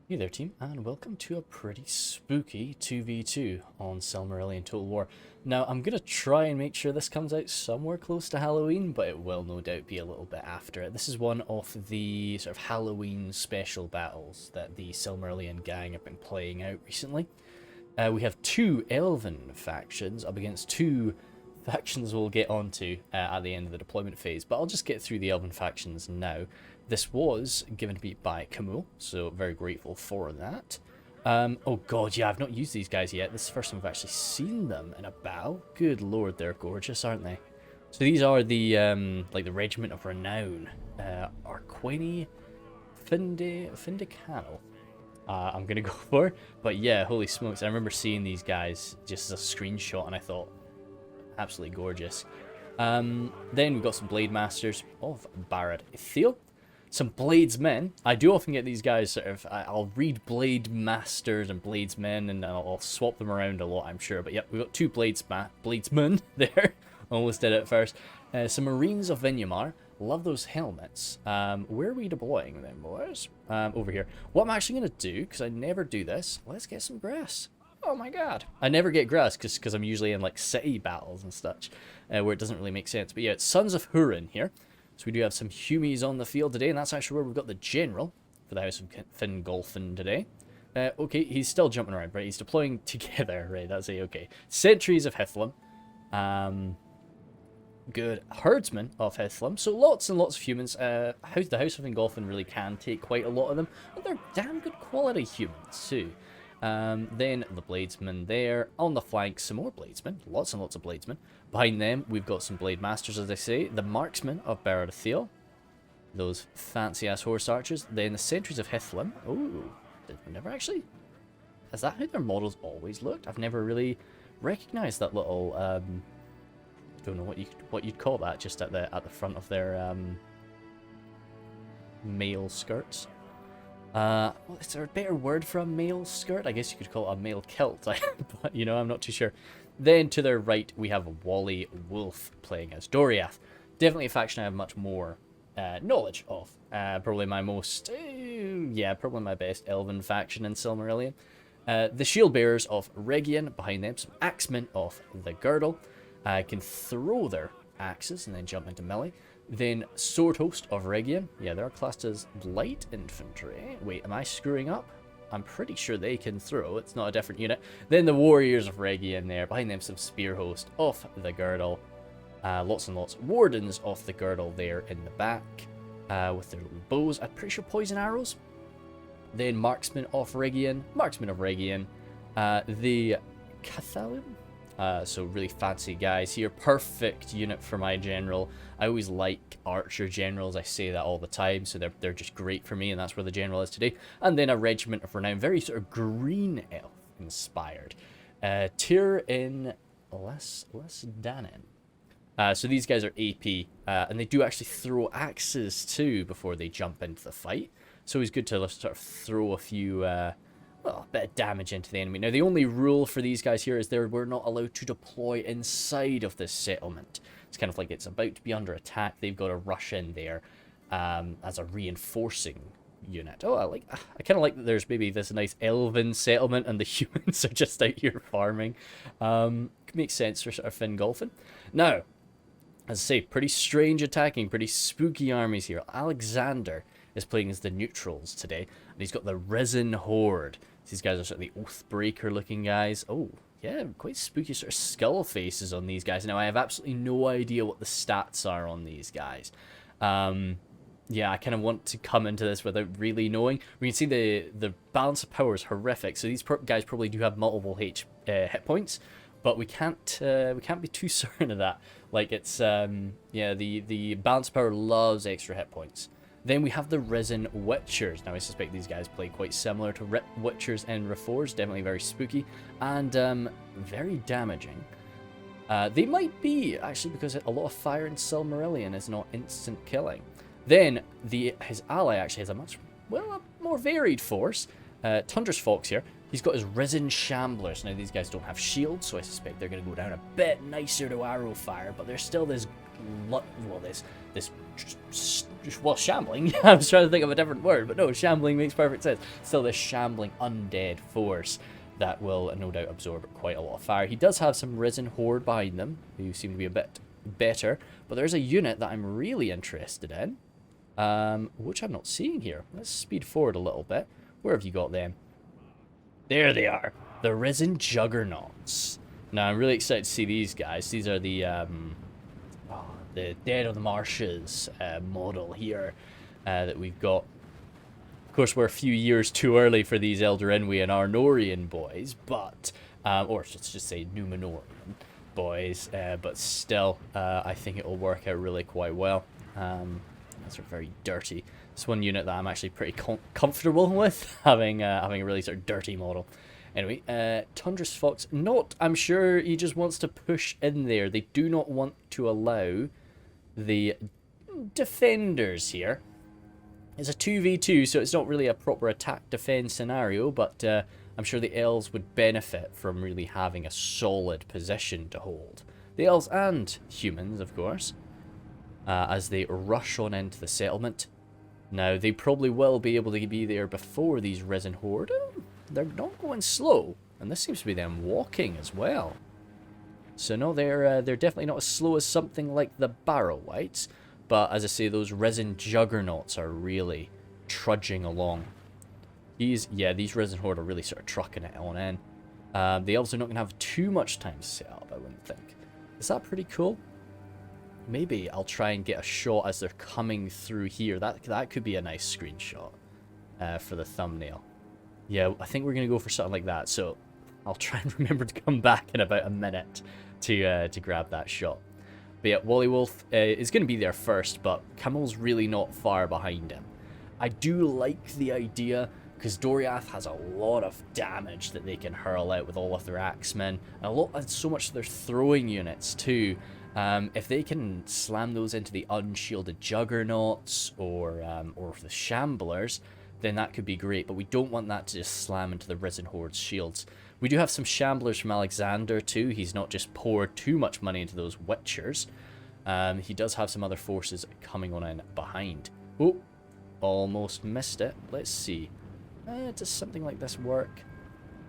Hey there team, and welcome to a pretty spooky 2v2 on Silmarillion Total War. Now, I'm going to try and make sure this comes out somewhere close to Halloween, but it will no doubt be a little bit after it. This is one of the sort of Halloween special battles that the Silmarillion gang have been playing out recently. We have two Elven factions up against two factions we'll get onto at the end of the deployment phase, but I'll just get through the Elven factions now. This was given to me by Camille, so very grateful for that. Oh god, yeah, I've not used these guys yet. This is the first time I've actually seen them in a battle. Good lord, they're gorgeous, aren't they? So these are the like the Regiment of Renown, Arqueni Findicano. I'm gonna go for, but yeah, holy smokes! I remember seeing these guys just as a screenshot, and I thought, absolutely gorgeous. Then we've got some Blade Masters of Barad Ithiel. Some Bladesmen. I do often get these guys sort of, I'll read Blade Masters and Bladesmen and I'll swap them around a lot, I'm sure. But yep, we've got two Bladesmen there. Almost did it first. Some Marines of Vinyamar. Love those helmets. Where are we deploying them, boys? Over here. What I'm actually going to do, because I never do this, let's get some grass. Oh my god. I never get grass because I'm usually in like city battles and such, where it doesn't really make sense. But yeah, it's Sons of Hurin here. So we do have some Humies on the field today, and that's actually where we've got the General for the House of Fingolfin today. Okay, he's still jumping around, right? He's deploying together, right? That's A-okay. Sentries of Hithlum. Good. Herdsmen of Hithlum. So lots and lots of humans. The House of Fingolfin really can take quite a lot of them, but they're damn good quality humans too. Then the Bladesmen there. On the flank, some more Bladesmen. Lots and lots of Bladesmen. Behind them, we've got some Blade Masters, as I say. The Marksmen of Barad Ithiel. Those fancy-ass horse archers. Then the Sentries of Hithlum. Oh, they've never actually... Is that how their models always looked? I've never really recognised that little... don't know what you'd call that, just at the front of their male skirts. Well, is there a better word for a male skirt? I guess you could call it a male kilt, but, you know, I'm not too sure. Then to their right, we have Wally Wolf playing as Doriath. Definitely a faction I have much more knowledge of. Probably my most, probably my best Elven faction in Silmarillion. The Shield Bearers of Region, behind them, some Axemen of the Girdle. Can throw their axes and then jump into melee. Then Sword Host of Region. Yeah, they're classed as light infantry. Wait, am I screwing up? I'm pretty sure they can throw. It's not a different unit. Then the Warriors of Region there. Behind them, some Spear Host of the Girdle. Lots and lots. Wardens of the Girdle there in the back. With their little bows. I'm pretty sure poison arrows. Then Marksmen of Region. Marksmen of Region. The Cathalim. So really fancy guys here. Perfect unit for my general. I always like archer generals. I say that all the time. So they're just great for me. And that's where the general is today. And then a Regiment of Renown. Very sort of green elf inspired. Tyr in less Danin. So these guys are AP. And they do actually throw axes too before they jump into the fight. So it's good to sort of throw a few... well, a bit of damage into the enemy. Now, the only rule for these guys here is we're not allowed to deploy inside of this settlement. It's kind of like it's about to be under attack. They've got to rush in there as a reinforcing unit. Oh, I kind of like that there's maybe this nice elven settlement and the humans are just out here farming. Makes sense for sort of Fingolfin. Now, as I say, pretty strange attacking, pretty spooky armies here. Alexander is playing as the neutrals today, and he's got the Risen Horde. These guys are sort of the Oathbreaker looking guys. Oh, yeah, quite spooky sort of skull faces on these guys. Now, I have absolutely no idea what the stats are on these guys. Yeah, I kind of want to come into this without really knowing. We can see the balance of power is horrific, so these guys probably do have multiple hit points, but we can't be too certain of that. Like, it's, yeah, the balance of power loves extra hit points. Then we have the Risen Witchers. Now, I suspect these guys play quite similar to Witchers and Reforged. Definitely very spooky and very damaging. They might be, actually, because a lot of fire in Silmarillion is not instant killing. Then, his ally actually has a much, well, a more varied force. Tundra's Fox here. He's got his Risen Shamblers. Now, these guys don't have shields, so I suspect they're going to go down a bit nicer to arrow fire, but there's still this well, shambling. I was trying to think of a different word, but no, shambling makes perfect sense. Still this shambling undead force that will no doubt absorb quite a lot of fire. He does have some risen horde behind them, who seem to be a bit better, but there's a unit that I'm really interested in, which I'm not seeing here. Let's speed forward a little bit. Where have you got them? There they are, the risen juggernauts. Now I'm really excited to see these guys. These are the Dead of the Marshes model here that we've got. Of course, we're a few years too early for these Eldarinwi and Arnorian boys, but or let's just say Numenorian boys, but still, I think it will work out really quite well. Those are very dirty. It's one unit that I'm actually pretty comfortable with, having a really sort of dirty model. Anyway, Tundrous Fox, I'm sure he just wants to push in there. They do not want to allow the defenders here. It's a 2v2, so it's not really a proper attack-defend scenario, but I'm sure the elves would benefit from really having a solid position to hold. The elves and humans, of course, as they rush on into the settlement. Now, they probably will be able to be there before these Risen Horde. They're not going slow, and this seems to be them walking as well. So no, they're definitely not as slow as something like the Barrow Whites, but as I say, those Risen Juggernauts are really trudging along. These Risen Horde are really sort of trucking it on in. The elves are not going to have too much time to set up, I wouldn't think. Is that pretty cool? Maybe I'll try and get a shot as they're coming through here. That could be a nice screenshot for the thumbnail. Yeah, I think we're going to go for something like that, so I'll try and remember to come back in about a minute to grab that shot. But yeah, Wally Wolf is going to be there first, but Kimmel's really not far behind him. I do like the idea, because Doriath has a lot of damage that they can hurl out with all of their axemen, and so much of their throwing units too. If they can slam those into the unshielded juggernauts or the shamblers, then that could be great, but we don't want that to just slam into the Risen Horde's shields. We do have some shamblers from Alexander too. He's not just poured too much money into those witchers. He does have some other forces coming on in behind. Oh, almost missed it. Let's see. Does something like this work?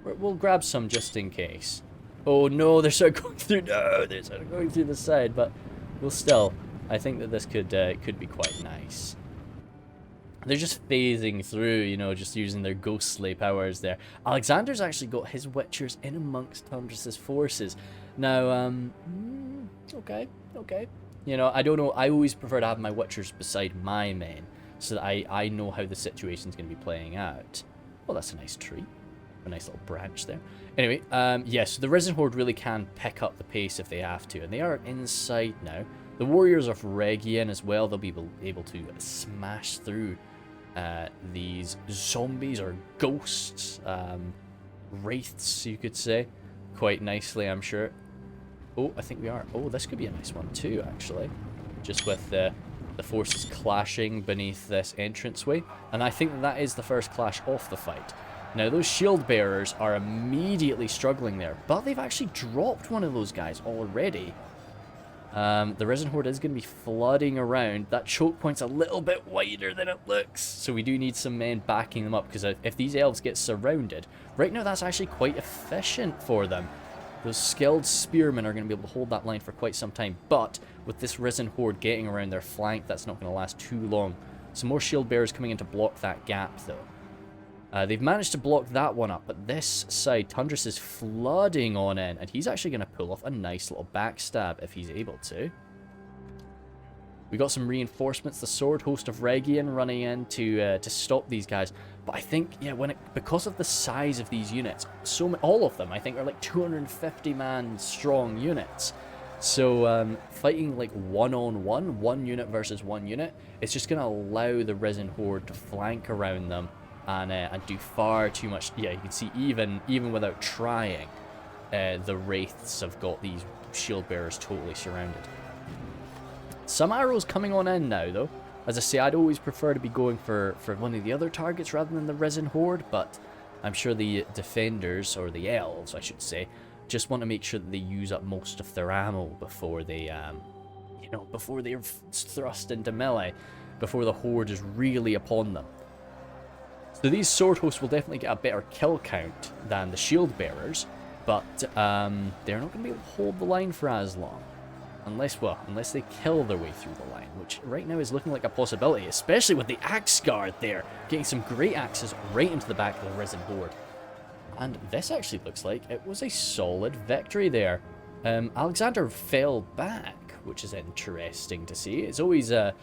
We'll grab some just in case. Oh no, they're sort of going through. No, they're sort of going through the side, but we'll still. I think that this could be quite nice. They're just phasing through, you know, just using their ghostly powers there. Alexander's actually got his witchers in amongst Tundrous' forces. Now, okay. You know, I don't know. I always prefer to have my witchers beside my men, so that I know how the situation's going to be playing out. Well, that's a nice tree. A nice little branch there. Anyway, so the Risen Horde really can pick up the pace if they have to, and they are inside now. The Warriors of Region as well, they'll be able to smash through these zombies or ghosts, wraiths, you could say, quite nicely, I'm sure. Oh, I think we are. Oh, this could be a nice one too, actually. Just with the forces clashing beneath this entranceway, and I think that is the first clash off the fight. Now, those shield bearers are immediately struggling there, but they've actually dropped one of those guys already. The Risen Horde is going to be flooding around. That choke point's a little bit wider than it looks, so we do need some men backing them up, because if these elves get surrounded, right now that's actually quite efficient for them. Those skilled spearmen are going to be able to hold that line for quite some time, but with this Risen Horde getting around their flank, that's not going to last too long. Some more shield bearers coming in to block that gap, though. They've managed to block that one up, but this side, Tundrous is flooding on in, and he's actually going to pull off a nice little backstab if he's able to. We got some reinforcements, the Sword Host of Region running in to stop these guys. But I think, yeah, because of the size of these units, all of them, I think, are like 250-man strong units. So fighting like one-on-one, one unit versus one unit, it's just going to allow the Risen Horde to flank around them and do far too much. Yeah, you can see even without trying, the Wraiths have got these shield bearers totally surrounded. Some arrows coming on in now, though. As I say, I'd always prefer to be going for one of the other targets rather than the Risen Horde, but I'm sure the defenders, or the elves, I should say, just want to make sure that they use up most of their ammo before they you know, before they're thrust into melee, before the horde is really upon them. So these sword hosts will definitely get a better kill count than the shield bearers, but they're not going to be able to hold the line for as long. Unless they kill their way through the line, which right now is looking like a possibility, especially with the axe guard there, getting some great axes right into the back of the risen horde. And this actually looks like it was a solid victory there. Alexander fell back, which is interesting to see. It's always a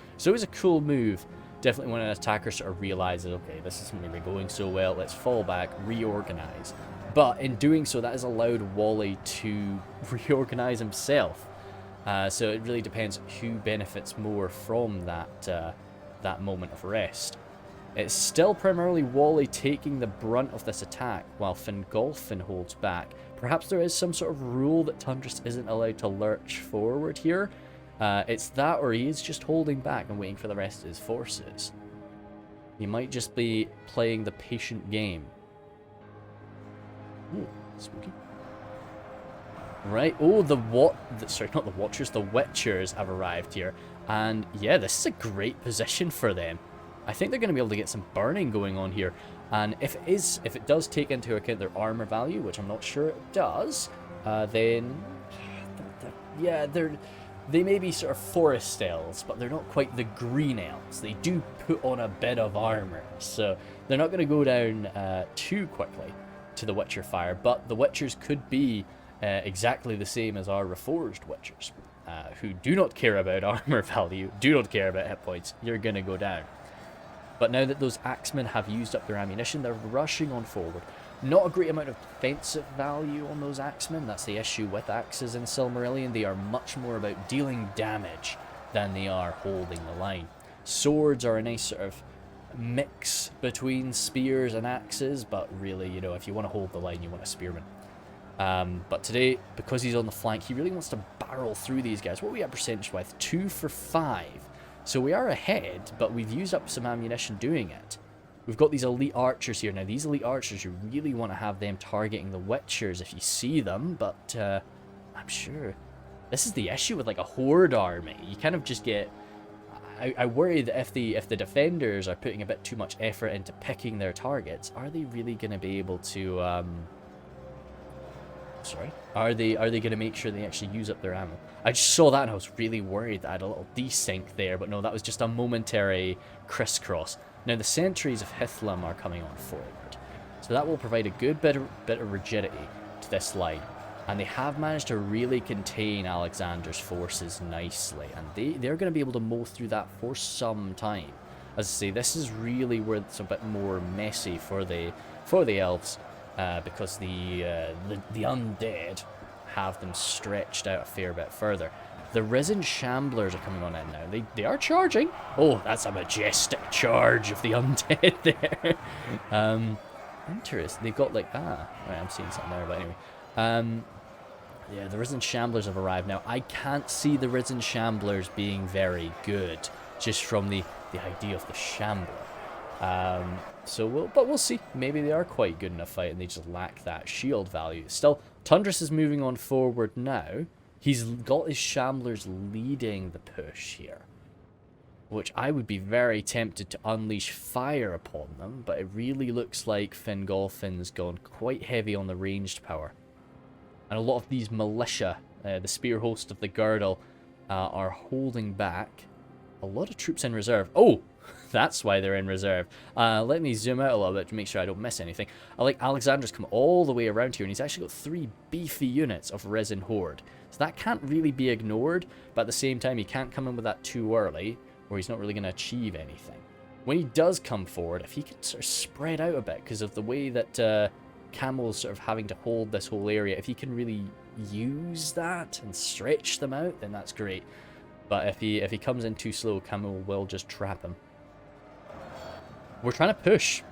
cool move. Definitely when an attacker sort of realizes, okay, this isn't really going so well, let's fall back, reorganize. But in doing so, that has allowed Wally to reorganize himself. So it really depends who benefits more from that moment of rest. It's still primarily Wally taking the brunt of this attack, while Fingolfin holds back. Perhaps there is some sort of rule that Tundris isn't allowed to lurch forward here. It's that, or he is just holding back and waiting for the rest of his forces. He might just be playing the patient game. Ooh, spooky. Right, oh, sorry, not the Watchers, the Witchers have arrived here. And yeah, this is a great position for them. I think they're going to be able to get some burning going on here. And if it does take into account their armor value, which I'm not sure it does, then yeah, they may be sort of Forest Elves, but they're not quite the Green Elves. They do put on a bit of armor, so they're not going to go down too quickly to the Witcher fire. But the Witchers could be exactly the same as our Reforged Witchers, who do not care about armor value, do not care about hit points. You're going to go down. But now that those axemen have used up their ammunition, they're rushing on forward. Not a great amount of defensive value on those axemen. That's the issue with axes in Silmarillion. They are much more about dealing damage than they are holding the line. Swords are a nice sort of mix between spears and axes, but really, you know, if you want to hold the line, you want a spearman. But today, because he's on the flank, he really wants to barrel through these guys. What are we at percentage-wise? 2 for 5. So we are ahead, but we've used up some ammunition doing it. We've got these elite archers here. Now, these elite archers, you really want to have them targeting the Witchers if you see them, but I'm sure this is the issue with like a Horde army. You kind of just get... I worry that if the defenders are putting a bit too much effort into picking their targets, are they really going to be able to... Are they going to make sure they actually use up their ammo? I just saw that and I was really worried that I had a little desync there, but no, that was just a momentary crisscross. Now the sentries of Hithlum are coming on forward, so that will provide a good bit of rigidity to this line, and they have managed to really contain Alexander's forces nicely, and they're going to be able to mow through that for some time. As I say, this is really where it's a bit more messy for the elves. Because the undead have them stretched out a fair bit further. The risen shamblers are coming on in now. They are charging. Oh, that's a majestic charge of the undead there. Interesting. They've got like right, I'm seeing something there, but anyway. Yeah, the risen shamblers have arrived now. I can't see the risen shamblers being very good, just from the idea of the shambler. But we'll see. Maybe they are quite good in a fight and they just lack that shield value. Still, Tundris is moving on forward now. He's got his Shamblers leading the push here, which I would be very tempted to unleash fire upon them, but it really looks like Fingolfin's gone quite heavy on the ranged power. And a lot of these militia, the spear host of the Girdle, are holding back. A lot of troops in reserve. Oh! That's why they're in reserve. Let me zoom out a little bit to make sure I don't miss anything. I like Alexander's come all the way around here, and he's actually got 3 beefy units of Risen Horde. So that can't really be ignored, but at the same time, he can't come in with that too early, or he's not really going to achieve anything. When he does come forward, if he can sort of spread out a bit, because of the way that Camel's sort of having to hold this whole area, if he can really use that and stretch them out, then that's great. But if he comes in too slow, Camel will just trap him. We're trying to push.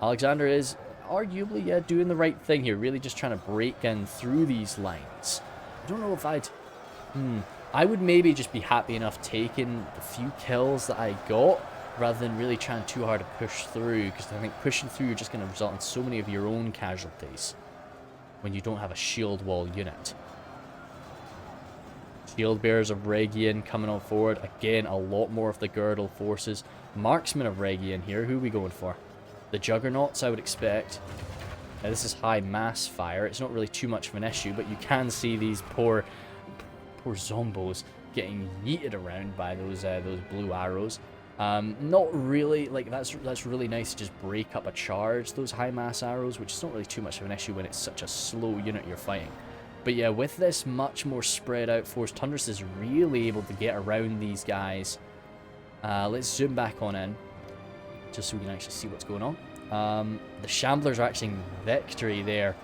Alexander is arguably doing the right thing here, really just trying to break in through these lines. I don't know if I would maybe just be happy enough taking the few kills that I got, rather than really trying too hard to push through, because I think pushing through you're just going to result in so many of your own casualties when you don't have a shield wall unit. Shield Bearers of Region coming on forward. Again, a lot more of the Girdle forces. Marksmen of Region here. Who are we going for? The Juggernauts, I would expect. Now, this is high mass fire. It's not really too much of an issue, but you can see these poor zombos getting yeeted around by those blue arrows. Not really, like, that's really nice to just break up a charge, those high mass arrows, which is not really too much of an issue when it's such a slow unit you're fighting. But yeah, with this much more spread out force, Tundris is really able to get around these guys. Let's zoom back on in, just so we can actually see what's going on. The Shamblers are actually in victory there,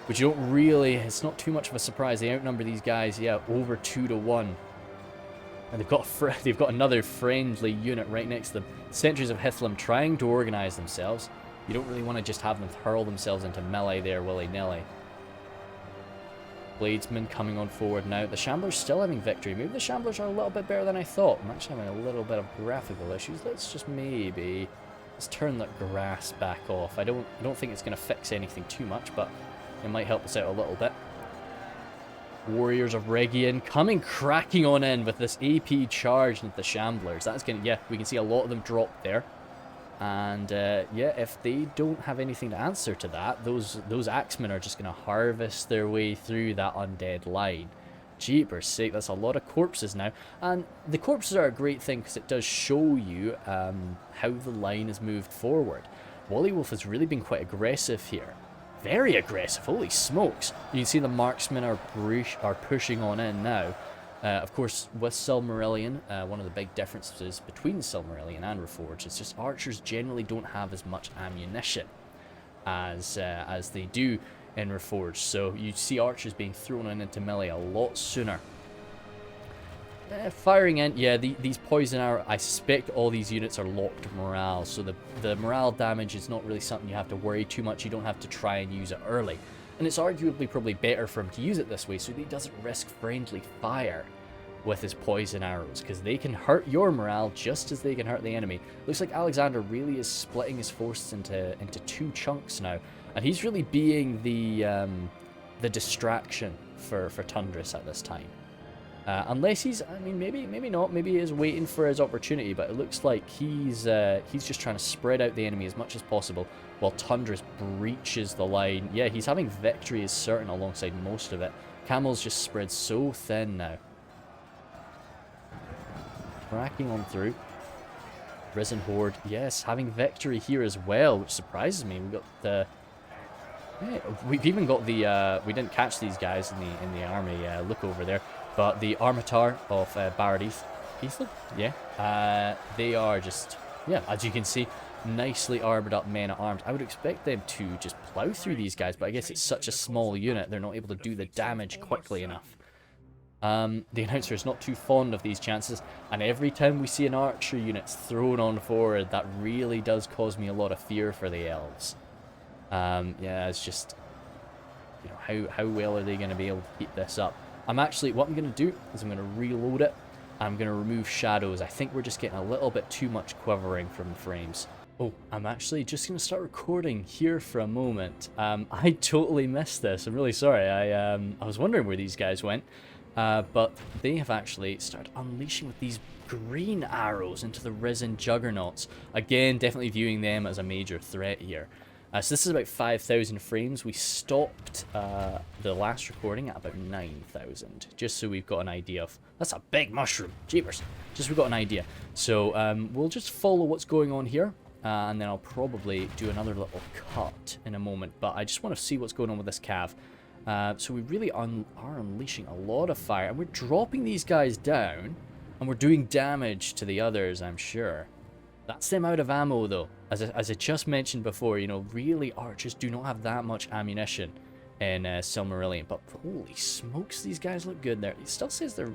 which you don't really, it's not too much of a surprise. They outnumber these guys, yeah, over 2 to 1. And they've got another friendly unit right next to them. Sentries of Hithlum trying to organize themselves. You don't really want to just have them hurl themselves into melee there willy-nilly. Bladesmen coming on forward now. The Shamblers still having victory. Maybe the Shamblers are a little bit better than I thought. I'm actually having a little bit of graphical issues. Let's just maybe... let's turn that grass back off. I don't think it's going to fix anything too much, but it might help us out a little bit. Warriors of Region coming cracking on in with this AP charge into the Shamblers. That's going to... yeah, we can see a lot of them drop there. And yeah, if they don't have anything to answer to that, those Axemen are just going to harvest their way through that undead line. Jeepers sake, that's a lot of corpses now. And the corpses are a great thing because it does show you how the line has moved forward. Wally Wolf has really been quite aggressive here. Very aggressive, holy smokes. You can see the marksmen are pushing on in now. Of course, with Silmarillion, one of the big differences between Silmarillion and Reforged is just archers generally don't have as much ammunition as they do in Reforged. So you see archers being thrown into melee a lot sooner. Firing in, yeah, these poison arrows, I suspect all these units are locked morale, so the morale damage is not really something you have to worry too much. You don't have to try and use it early. And it's arguably probably better for him to use it this way so that he doesn't risk friendly fire with his poison arrows, because they can hurt your morale just as they can hurt the enemy. Looks like Alexander really is splitting his forces into 2 chunks now, and he's really being the distraction for Tundris at this time. Unless he's, I mean, maybe not, maybe he is waiting for his opportunity, but it looks like he's just trying to spread out the enemy as much as possible while Tundris breaches the line. Yeah, he's having victory is certain alongside most of it. Camel's just spread so thin now. Cracking on through. Risen Horde, yes, having victory here as well, which surprises me. We've got the... yeah, we've even got the... we didn't catch these guys in the army look over there. But the Armitar of Baradith, yeah, they are just, yeah, as you can see, nicely armored up men at arms. I would expect them to just plow through these guys, but I guess it's such a small unit, they're not able to do the damage quickly enough. The announcer is not too fond of these chances, and every time we see an archer unit thrown on forward, that really does cause me a lot of fear for the elves. Yeah, it's just, you know, how well are they going to be able to keep this up? What I'm going to do is I'm going to reload it. I'm going to remove shadows. I think we're just getting a little bit too much quivering from the frames. Oh, I'm actually just going to start recording here for a moment. I totally missed this. I'm really sorry. I was wondering where these guys went. But they have actually started unleashing with these green arrows into the risen juggernauts. Again, definitely viewing them as a major threat here. So this is about 5,000 frames. We stopped the last recording at about 9,000, just so we've got an idea of... that's a big mushroom, jeepers. Just so we've got an idea. So we'll just follow what's going on here, and then I'll probably do another little cut in a moment. But I just want to see what's going on with this cav. So we really are unleashing a lot of fire, and we're dropping these guys down, and we're doing damage to the others, I'm sure. That's them out of ammo, though. As I just mentioned before, you know, really archers do not have that much ammunition in Silmarillion. But holy smokes, these guys look good there. It still says they're...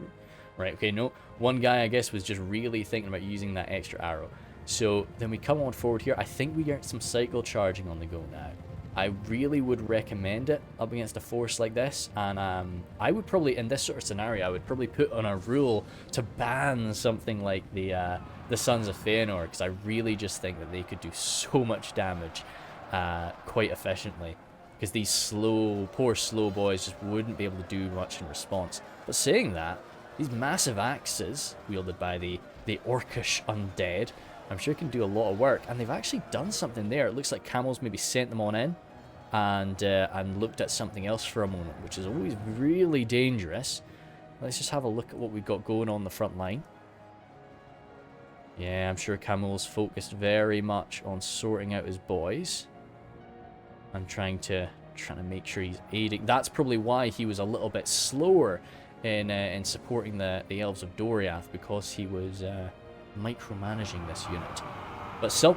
right, okay, no. One guy, I guess, was just really thinking about using that extra arrow. So then we come on forward here. I think we get some cycle charging on the go now. I really would recommend it up against a force like this, and I would probably, in this sort of scenario, I would probably put on a rule to ban something like the Sons of Fëanor, because I really just think that they could do so much damage quite efficiently. because these poor slow boys just wouldn't be able to do much in response. But saying that, these massive axes, wielded by the orcish undead, I'm sure can do a lot of work. And they've actually done something there. It looks like camels maybe sent them on in and looked at something else for a moment, which is always really dangerous. Let's just have a look at what we've got going on the front line. Yeah, I'm sure Camel's focused very much on sorting out his boys and trying to make sure he's aiding. That's probably why he was a little bit slower in supporting the Elves of Doriath, because he was micromanaging this unit. But still,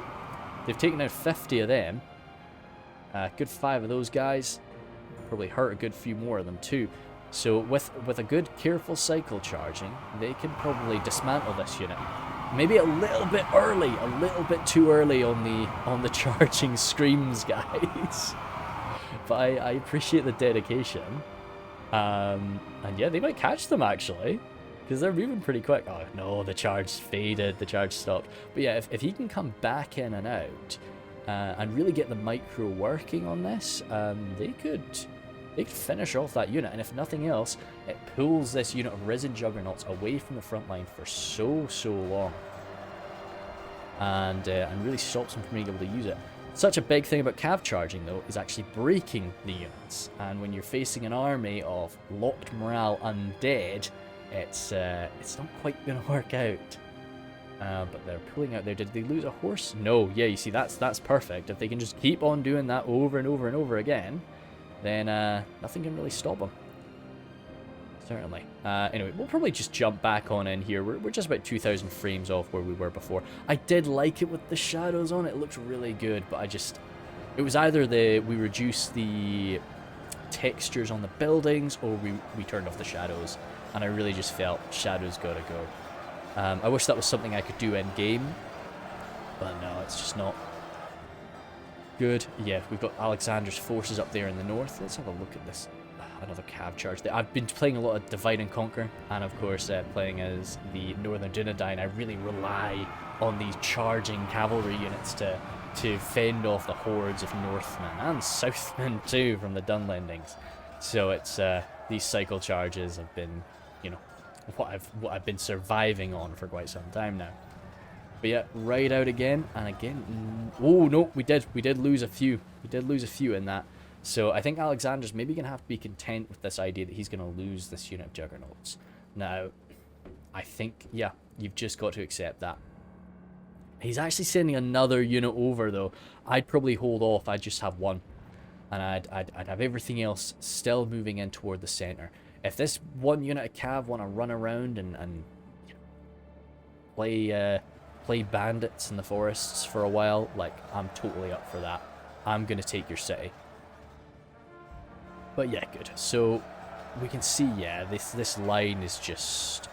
they've taken out 50 of them. Good 5 of those guys. Probably hurt a good few more of them too. So with a good careful cycle charging, they can probably dismantle this unit. Maybe a little bit early, a little bit too early on the charging screams, guys. But I appreciate the dedication. And yeah, they might catch them actually, because they're moving pretty quick. Oh no, the charge faded, the charge stopped. But yeah, if he can come back in and out and really get the micro working on this, they could finish off that unit. And if nothing else, it pulls this unit of risen juggernauts away from the front line for so long, and really stops them from being able to use it. Such a big thing about cav charging, though, is actually breaking the units. And when you're facing an army of locked morale undead, it's not quite going to work out. But they're pulling out there. Did they lose a horse? No. Yeah, you see, that's perfect. If they can just keep on doing that over and over and over again, then nothing can really stop them. Certainly. Anyway, we'll probably just jump back on in here. We're just about 2,000 frames off where we were before. I did like it with the shadows on it. It looked really good, but it was either we reduced the textures on the buildings, or we turned off the shadows. And I really just felt shadows gotta go. I wish that was something I could do in game, but no, it's just not good. Yeah, we've got Alexander's forces up there in the north. Let's have a look at this. Another cav charge. I've been playing a lot of Divide and Conquer, and of course playing as the Northern Dunedain, I really rely on these charging cavalry units to fend off the hordes of Northmen and Southmen too from the Dunlendings. So it's these cycle charges have been, what I've been surviving on for quite some time now. But yeah, right out again and again. Oh no, we did lose a few. We did lose a few in that. So I think Alexander's maybe going to have to be content with this idea that he's going to lose this unit of Juggernauts. Now, I think, yeah, you've just got to accept that. He's actually sending another unit over, though. I'd probably hold off. I'd just have one. And I'd have everything else still moving in toward the center. If this one unit of Cav want to run around and play bandits in the forests for a while, like, I'm totally up for that. I'm going to take your city. But yeah, good. So we can see, yeah, this line is just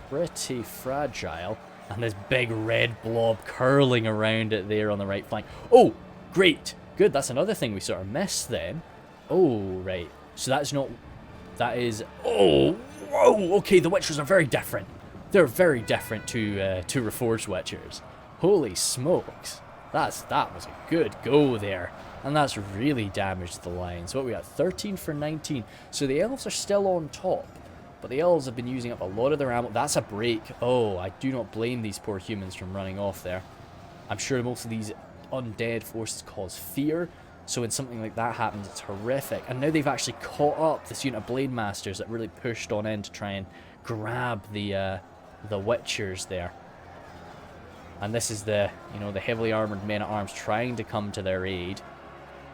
pretty fragile. And this big red blob curling around it there on the right flank. Oh, great. Good, that's another thing we sort of missed then. Oh, right. So that is... Oh, whoa, okay, the Witchers are very different. They're very different to Reforged Witchers. Holy smokes. That was a good go there. And that's really damaged the line. So what we got? 13 for 19. So the Elves are still on top. But the Elves have been using up a lot of their ammo. That's a break. Oh, I do not blame these poor humans from running off there. I'm sure most of these undead forces cause fear. So when something like that happens, it's horrific. And now they've actually caught up this unit of Blade Masters that really pushed on in to try and grab the Witchers there. And this is the heavily armored men-at-arms trying to come to their aid.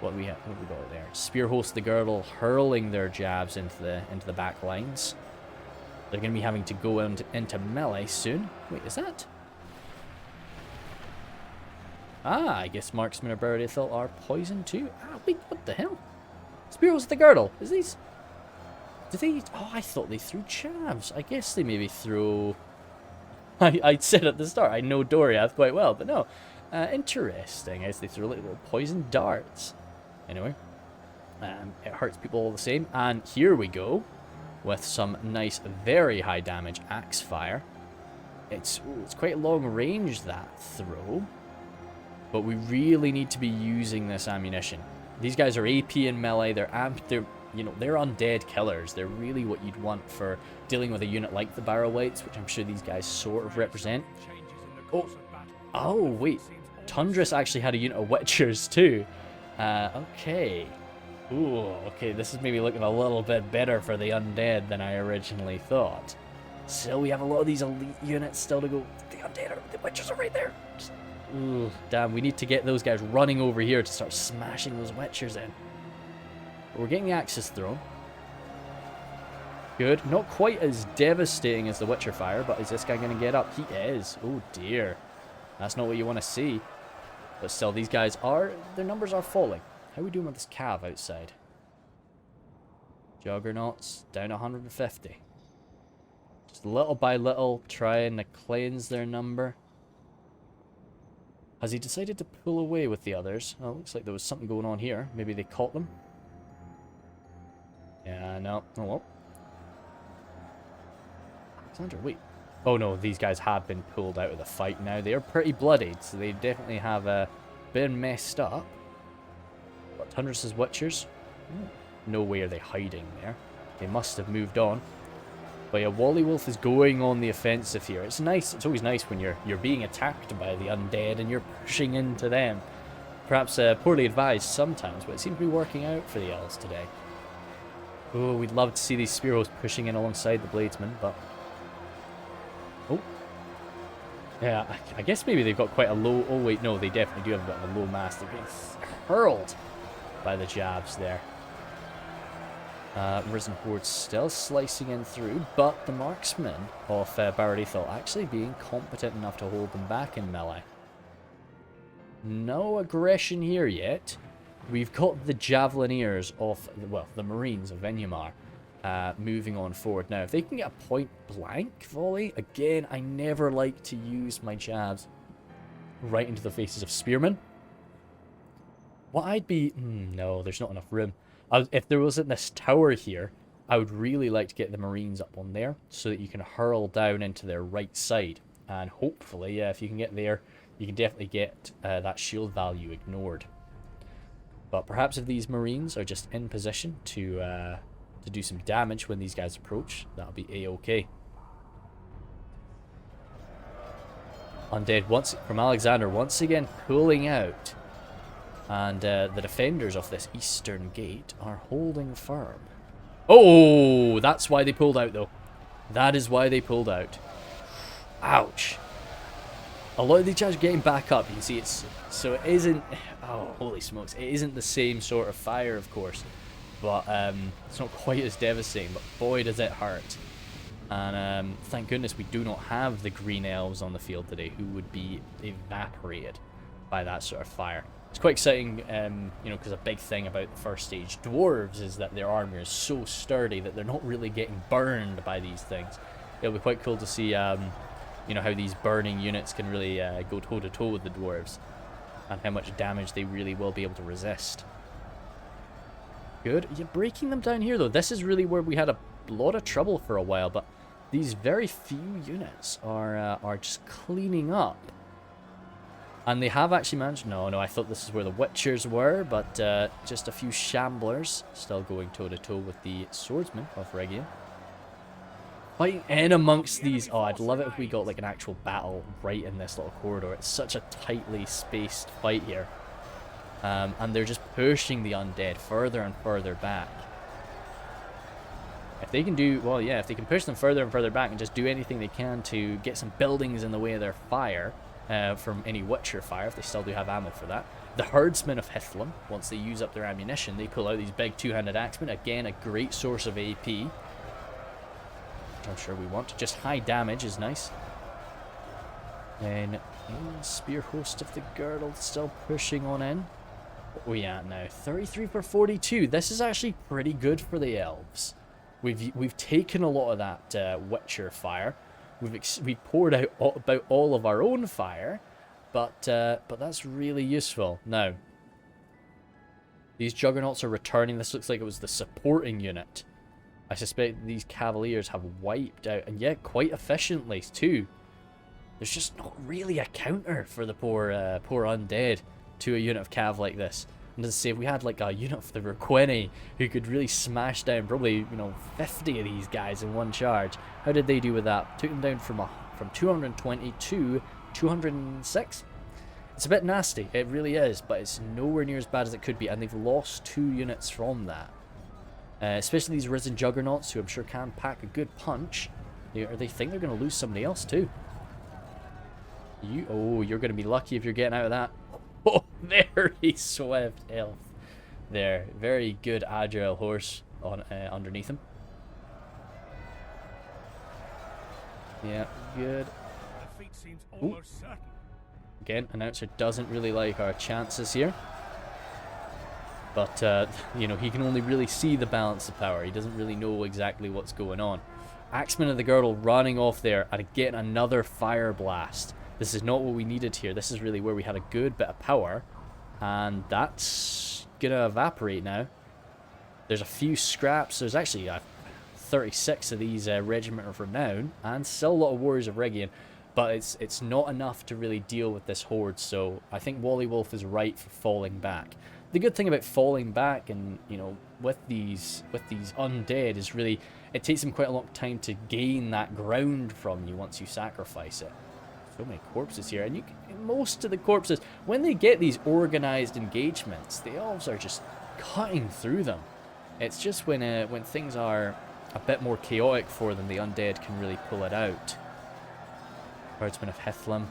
What we got there? Spear Host the Girdle hurling their jabs into the back lines. They're going to be having to go into melee soon. Wait, is that? Ah, I guess Marksman or Burial are poisoned too. Ah, wait, what the hell? Spear Host the Girdle. Is these? Did they? Oh, I thought they threw chavs. I guess they maybe throw. I said at the start, I know Doriath quite well, but no. Interesting. I guess they throw little poison darts. Anyway, it hurts people all the same. And here we go with some nice, very high damage axe fire. It's quite long range, that throw. But we really need to be using this ammunition. These guys are AP in melee. They're they're undead killers. They're really what you'd want for dealing with a unit like the Barrow-wights, which I'm sure these guys sort of represent. Oh wait, Tundris actually had a unit of Witchers too. Okay. Ooh, okay, this is maybe looking a little bit better for the undead than I originally thought. Still, we have a lot of these elite units still to go. The undead the Witchers are right there. Ooh, damn, we need to get those guys running over here to start smashing those Witchers in. But we're getting the axes thrown. Good. Not quite as devastating as the Witcher fire, but is this guy going to get up? He is. Oh dear. That's not what you want to see. But still, these guys their numbers are falling. How are we doing with this cav outside? Juggernauts down 150. Just little by little trying to cleanse their number. Has he decided to pull away with the others? Oh, looks like there was something going on here. Maybe they caught them. Yeah, no. Oh well. Alexander, wait. Oh no, these guys have been pulled out of the fight now. They are pretty bloodied, so they definitely have been messed up. But Tundris' Witchers? No way are they hiding there. They must have moved on. But yeah, Wally Wolf is going on the offensive here. It's nice. It's always nice when you're being attacked by the undead and you're pushing into them. Perhaps poorly advised sometimes, but it seems to be working out for the elves today. Oh, we'd love to see these spearhosts pushing in alongside the bladesmen, but... Oh. Yeah, I guess maybe they've got quite a low... Oh wait, no, they definitely do have got a low mass. They're being hurled by the jabs there. Risen Horde still slicing in through, but the marksmen of Barad actually being competent enough to hold them back in melee. No aggression here yet. We've got the Javelineers of, well, the Marines of Venumar moving on forward. Now, if they can get a point-blank volley, again, I never like to use my jabs right into the faces of spearmen. What I'd be... no, there's not enough room. If there wasn't this tower here, I would really like to get the Marines up on there so that you can hurl down into their right side. And hopefully, yeah, if you can get there, you can definitely get that shield value ignored. But perhaps if these Marines are just in position to do some damage when these guys approach, that'll be a-okay. Undead from Alexander once again pulling out. And the defenders of this eastern gate are holding firm. Oh, that's why they pulled out, though. That is why they pulled out. Ouch. A lot of these guys are getting back up. You can see it's... So it isn't... Oh, holy smokes. It isn't the same sort of fire, of course. But it's not quite as devastating. But boy, does it hurt. And thank goodness we do not have the green elves on the field today who would be evaporated by that sort of fire. It's quite exciting, you know, because a big thing about the first stage dwarves is that their armor is so sturdy that they're not really getting burned by these things. It'll be quite cool to see, you know, how these burning units can really go toe-to-toe with the dwarves and how much damage they really will be able to resist. Good. You're breaking them down here, though. This is really where we had a lot of trouble for a while, but these very few units are just cleaning up. And they have actually managed... No, I thought this is where the Witchers were, but just a few Shamblers still going toe-to-toe with the Swordsmen of Rhegium. Fighting in amongst these... Oh, I'd love it if we got like an actual battle right in this little corridor. It's such a tightly spaced fight here. And they're just pushing the undead further and further back. If they can do... Well, yeah, if they can push them further and further back and just do anything they can to get some buildings in the way of their fire... from any Witcher fire, if they still do have ammo for that. The Herdsmen of Hithlum, once they use up their ammunition, they pull out these big two-handed axemen. Again, a great source of AP. I'm sure we want. Just high damage is nice. Then, Spear Host of the Girdle still pushing on in. What are we at now? 33 per 42. This is actually pretty good for the elves. We've taken a lot of that Witcher fire. We've poured out about all of our own fire, but that's really useful. Now, these Juggernauts are returning. This looks like it was the supporting unit. I suspect these Cavaliers have wiped out, and yet quite efficiently too. There's just not really a counter for the poor undead to a unit of Cav like this. And as I say, if we had like a unit of the Requeni who could really smash down probably, you know, 50 of these guys in one charge, how did they do with that? Took them down from 220 to 206. It's a bit nasty, it really is, but it's nowhere near as bad as it could be, and they've lost 2 units from that. Especially these Risen Juggernauts, who I'm sure can pack a good punch. They think they're going to lose somebody else too. You're going to be lucky if you're getting out of that. Oh, very swift elf there. Very good agile horse on underneath him. Yeah, good. Defeat seems almost certain. Again, announcer doesn't really like our chances here. But, you know, he can only really see the balance of power. He doesn't really know exactly what's going on. Axeman of the Girdle running off there and getting another fire blast. This is not what we needed here. This is really where we had a good bit of power. And that's going to evaporate now. There's a few scraps. There's actually 36 of these Regiment of Renown. And still a lot of Warriors of Region. But it's not enough to really deal with this horde. So I think Wally Wolf is right for falling back. The good thing about falling back and, you know, with these undead is really, it takes them quite a long time to gain that ground from you once you sacrifice it. So many corpses here, and most of the corpses, when they get these organized engagements, the elves are just cutting through them. It's just when things are a bit more chaotic for them, the undead can really pull it out. Herdsman of Hithlum,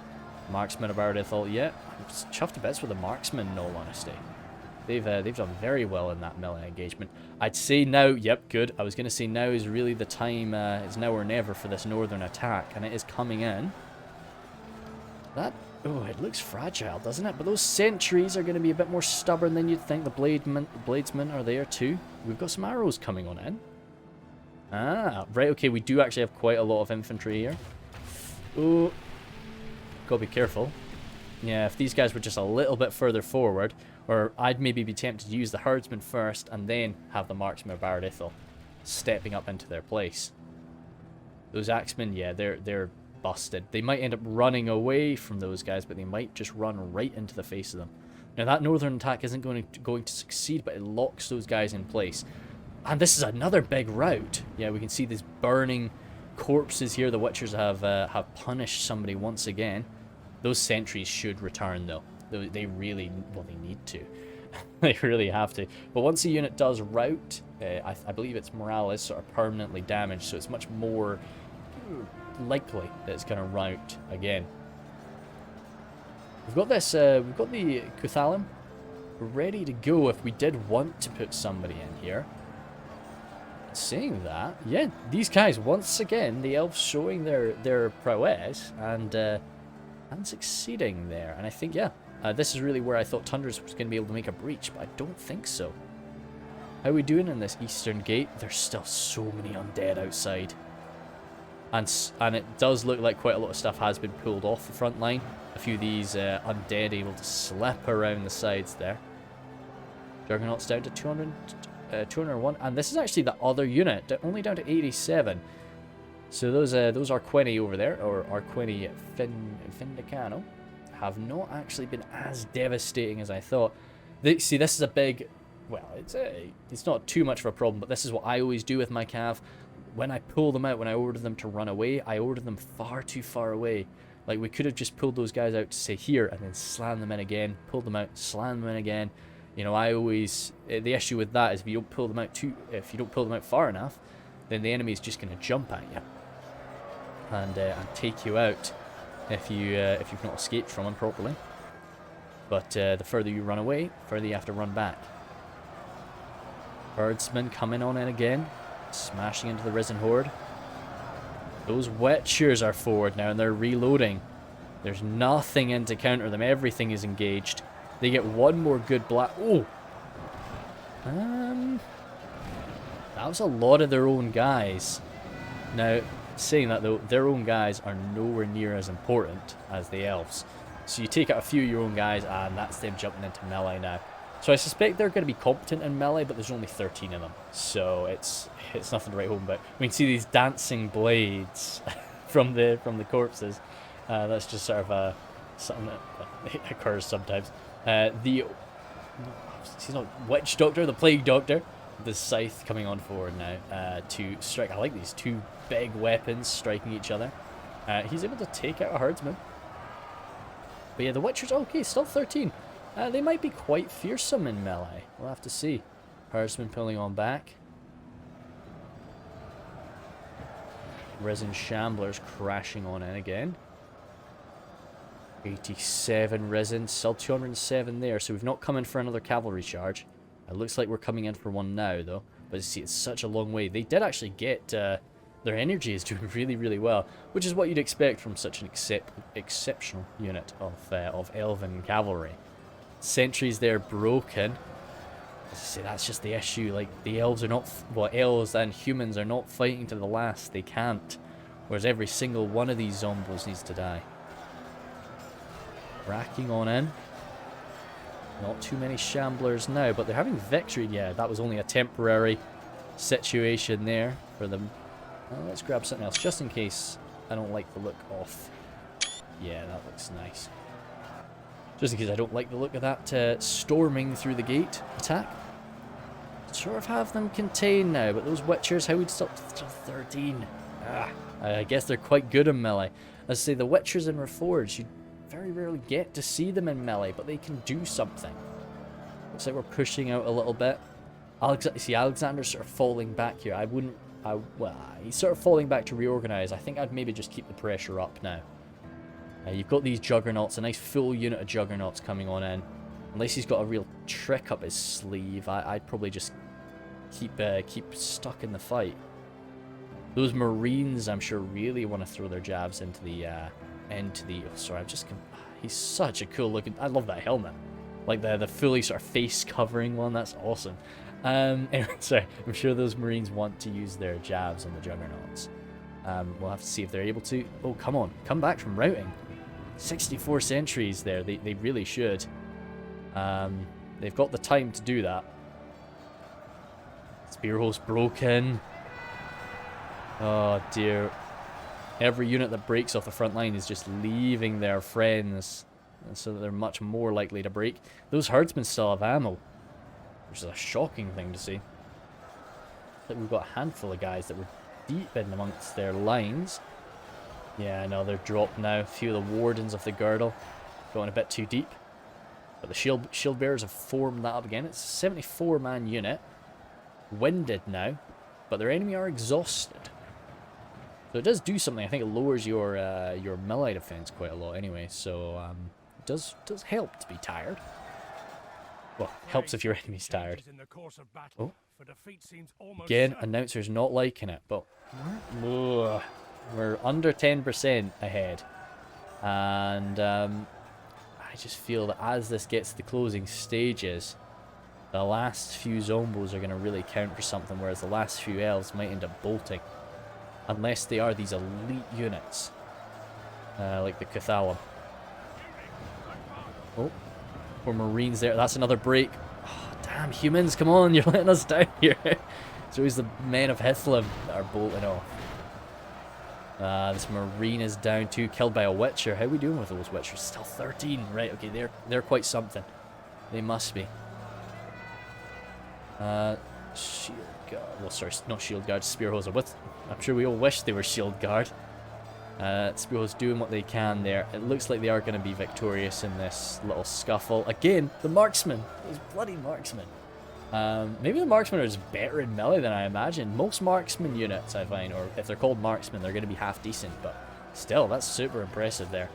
Marksman of Ardithal. Yeah, I'm chuffed to bits with the Marksman, in all honesty. They've done very well in that melee engagement. I'd say now, yep, good. I was going to say now is really the time, it's now or never for this northern attack, and it is coming in. Oh, it looks fragile, doesn't it? But those sentries are going to be a bit more stubborn than you'd think. The bladesmen are there too. We've got some arrows coming on in. Ah, right, okay, we do actually have quite a lot of infantry here. Oh, gotta be careful. Yeah, if these guys were just a little bit further forward, or I'd maybe be tempted to use the herdsman first and then have the marksman of Ardithal stepping up into their place. Those axemen, yeah, they're busted. They might end up running away from those guys, but they might just run right into the face of them. Now that northern attack isn't going to succeed, but it locks those guys in place. And this is another big rout. Yeah, we can see these burning corpses here. The Witchers have punished somebody once again. Those sentries should return though. They really, well, they need to. They really have to. But once a unit does rout, I believe its morale is sort of permanently damaged, so it's much more likely that it's going to rout again. We've got this. We've got the Cuthalim ready to go if we did want to put somebody in here. Saying that, yeah, these guys once again, the elves showing their prowess and succeeding there. And I think, yeah, this is really where I thought Tundras was going to be able to make a breach, but I don't think so. How are we doing in this eastern gate? There's still so many undead outside. And it does look like quite a lot of stuff has been pulled off the front line. A few of these undead able to slip around the sides there. Juggernauts down to 201, and this is actually the other unit, only down to 87. So those Arqueni over there, or Arqueni Findicano, have not actually been as devastating as I thought. See, this is a big, well, it's not too much of a problem, but this is what I always do with my cav. When I pull them out, when I order them to run away, I order them far too far away. Like, we could have just pulled those guys out to say here, and then slam them in again, pull them out, slam them in again. You know, I always, the issue with that is if you don't pull them out far enough, then the enemy is just going to jump at you and take you out if you've not escaped from them properly. But the further you run away, the further you have to run back. Herdsmen coming on in again, smashing into the Risen Horde. Those Witchers are forward now and they're reloading. There's nothing in to counter them. Everything is engaged. They get one more good blast. Oh! That was a lot of their own guys. Now, saying that though, their own guys are nowhere near as important as the elves. So you take out a few of your own guys and that's them jumping into melee now. So I suspect they're going to be competent in melee, but there's only 13 of them. So it's nothing to write home about. We can see these dancing blades from the corpses. That's just sort of something that occurs sometimes. He's not Witch Doctor, the Plague Doctor. The scythe coming on forward now to strike. I like these two big weapons striking each other. He's able to take out a herdsman. But yeah, the Witchers, okay, still 13. They might be quite fearsome in melee. We'll have to see. Herdsman pulling on back. Risen Shamblers crashing on in again. 87 Risen, still 207 there, so we've not come in for another cavalry charge. It looks like we're coming in for one now, though. But you see, it's such a long way. They did actually get... their energy is doing really, really well, which is what you'd expect from such an exceptional unit of Elven Cavalry. Sentries there broken. As I say, that's just the issue. Like, the elves are not... Well, elves and humans are not fighting to the last. They can't. Whereas every single one of these zombos needs to die. Racking on in. Not too many Shamblers now, but they're having victory. Yeah, that was only a temporary situation there for them. Let's grab something else, just in case I don't like the look of... Yeah, that looks nice. Just in case I don't like the look of that storming through the gate attack. Sort of have them contained now, but those Witchers, how would stop 13? I guess they're quite good in melee. As I say, the Witchers in Reforged, you very rarely get to see them in melee, but they can do something. Looks like we're pushing out a little bit. See, Alexander's sort of falling back here. Well, he's sort of falling back to reorganize. I think I'd maybe just keep the pressure up now. You've got these Juggernauts, a nice full unit of Juggernauts coming on in. Unless he's got a real trick up his sleeve, I'd probably just keep stuck in the fight. Those Marines, I'm sure, really want to throw their jabs into the oh, sorry, he's such a cool looking... I love that helmet. Like the fully sort of face covering one, that's awesome. Anyway, sorry, I'm sure those Marines want to use their jabs on the Juggernauts. We'll have to see if they're able to. Oh, come on, come back from routing. 64 sentries there, they really should. They've got the time to do that. Spearhost broken. Oh dear. Every unit that breaks off the front line is just leaving their friends, and so that they're much more likely to break. Those herdsmen still have ammo, which is a shocking thing to see. Like, we've got a handful of guys that were deep in amongst their lines. Yeah, no, they're dropped now. A few of the wardens of the girdle going a bit too deep. But the shield bearers have formed that up again. It's a 74-man unit. Winded now, but their enemy are exhausted. So it does do something. I think it lowers your melee defense quite a lot anyway. So it does help to be tired. Well, helps if your enemy's tired. Oh. Again, announcer's not liking it, but we're under 10% ahead. And I just feel that as this gets to the closing stages, the last few zombos are going to really count for something, whereas the last few elves might end up bolting. Unless they are these elite units. Like the Cathalan. Oh, poor Marines there. That's another break. Oh, damn, humans, come on, you're letting us down here. It's always the men of Hithlum that are bolting off. This Marine is down too, killed by a Witcher. How are we doing with those Witchers? Still 13. Right, okay, they're quite something. They must be. Shield Guard. Well, sorry, not Shield Guard, Spearhoser. I'm sure we all wish they were Shield Guard. Spearhoser's doing what they can there. It looks like they are going to be victorious in this little scuffle. Again, the marksmen. Those bloody marksmen. Maybe the marksmen are just better in melee than I imagined. Most marksman units, I find, or if they're called marksmen, they're going to be half decent. But still, that's super impressive there.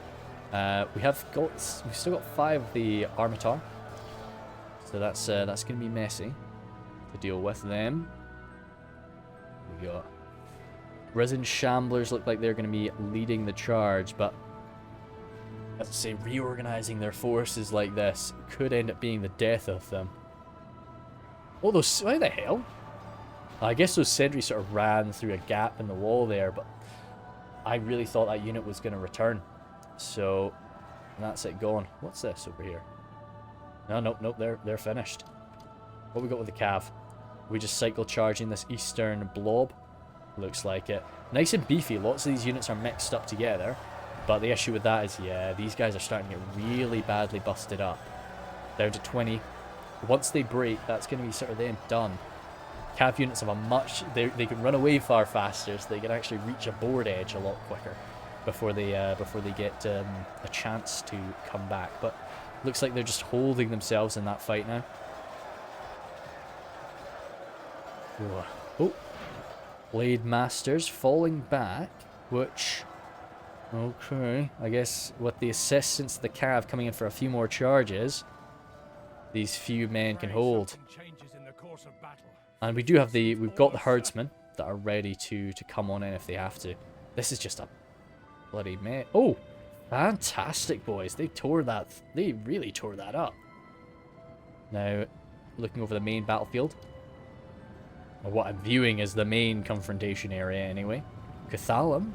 We've still got 5 of the Armitar. So that's going to be messy to deal with them. We got Risen Shamblers look like they're going to be leading the charge, but as I say, reorganizing their forces like this could end up being the death of them. Oh, those... Why the hell? I guess those sentries sort of ran through a gap in the wall there, but I really thought that unit was going to return. So, that's it gone. What's this over here? No, nope, they're finished. What we got with the Cav? We just cycle charging this eastern blob? Looks like it. Nice and beefy. Lots of these units are mixed up together. But the issue with that is, yeah, these guys are starting to get really badly busted up. Down to 20. once they break, that's going to be sort of then done. Cav units have a much... They can run away far faster, so they can actually reach a board edge a lot quicker before they get a chance to come back. But looks like they're just holding themselves in that fight now. Oh, Blade Masters falling back, which... Okay, I guess with the assistance of the Cav coming in for a few more charges, these few men can hold. And we do have we've got the herdsmen that are ready to come on in if they have to. This is just a bloody mess. Oh, fantastic, boys. They really tore that up. Now, looking over the main battlefield. Or what I'm viewing as the main confrontation area anyway. Cathalim,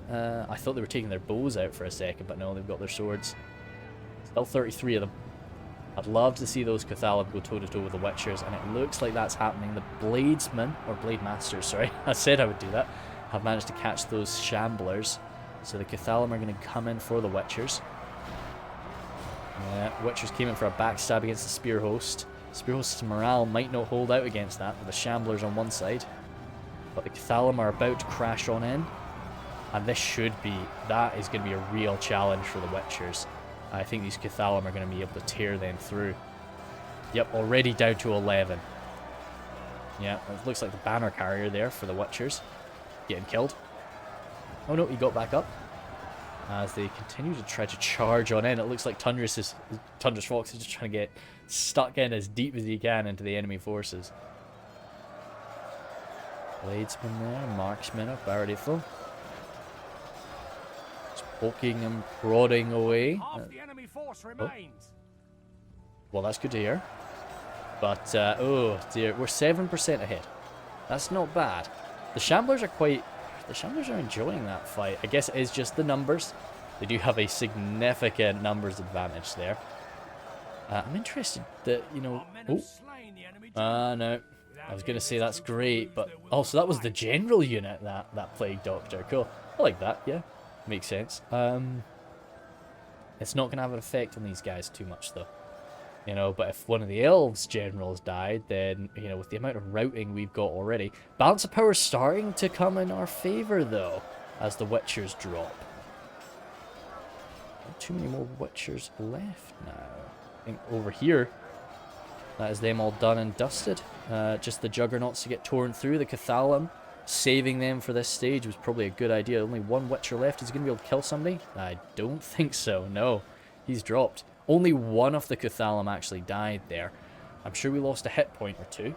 I thought they were taking their bows out for a second, but no, they've got their swords. Still 33 of them. I'd love to see those Cathalim go toe-to-toe with the Witchers, and it looks like that's happening. The Bladesmen, or Blade Masters, sorry, I said I would do that, have managed to catch those Shamblers. So the Cathalim are going to come in for the Witchers. Yeah, Witchers came in for a backstab against the Spear Host. Spear Host's morale might not hold out against that, with the Shamblers on one side. But the Cathalim are about to crash on in. And that is going to be a real challenge for the Witchers. I think these Cathalim are going to be able to tear them through. Yep, already down to 11. Yeah, it looks like the banner carrier there for the Witchers getting killed. Oh no, he got back up. As they continue to try to charge on in, it looks like Tundra Fox is just trying to get stuck in as deep as he can into the enemy forces. Bladesman there, marksman up, Barrowful. Poking and prodding away. Half the enemy force remains. Well, that's good to hear. But, oh dear, we're 7% ahead. That's not bad. The Shamblers are enjoying that fight. I guess it is just the numbers. They do have a significant numbers advantage there. I'm interested that, you know... Oh. No. I was going to say that's great, but... Oh, so that was the general unit, that Plague Doctor. Cool. I like that, yeah. Makes sense. It's not going to have an effect on these guys too much, though. You know, but if one of the elves generals died, then, you know, with the amount of routing we've got already... Balance of power is starting to come in our favour, though, as the Witchers drop. Not too many more Witchers left now. I think over here, that is them all done and dusted. Just the Juggernauts to get torn through. The Cathalim, saving them for this stage was probably a good idea. Only one Witcher left. Is he going to be able to kill somebody? I don't think so, no. He's dropped. Only one of the Cathalim actually died there. I'm sure we lost a hit point or two.